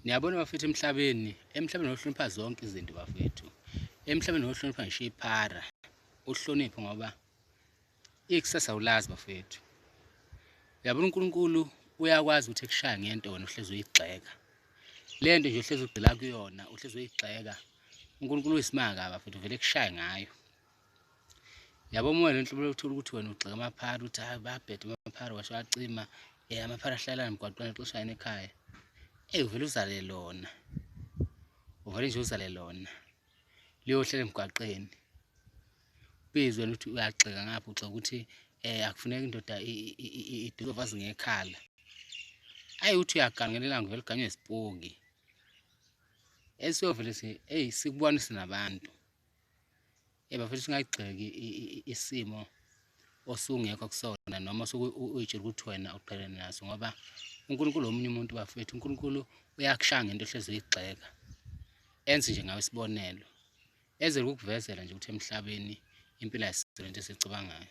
Niyabona bafethu emhlabeni ohlonipha zonke izinto bafethu. Emhlabeni ohlonipha ngisho iphara. Uhloniphe ngoba ikusasa ulazi bafethu. Uyabona uNkulunkulu uyakwazi ukuthi ekushaya ngento wena uhlezi uyigxeka. Le nto nje uhlezi ugxila kuyona, uhlezi uyigxeka. uNkulunkulu uyisimanga bafethu vele ekushaya ngayo. Yabo moya lenhlobo uthola ukuthi wena ugxeka amaphara uthi hayi bayabheda amaphara washo acima amaphara ahlala emgwaqweni exeshayini ekhaya. Uvele uzale lona. Uvele nje uzale lona. Liyohlela emgwaqeni. Bizwe ukuthi uyagxeka ngapha uxa ukuthi akufuneka indoda idovaze ngekhala. Uthi uyagangelela ngivele ganywe isipoki. Esiyovele sikubonise nabantu. Bafethu singayigxeki isimo osungekho kusona noma uyitshela ukuthi wena uqhelene naso ngoba uNkulunkulu omunye umuntu bafethu. uNkulunkulu uyakushaya ngento ohlezi uyigxeka. Enze nje ngawe isibonelo. Eze ukukuvezela nje ukuthi emhlabeni impilo ayisilo into esiyicabangayo.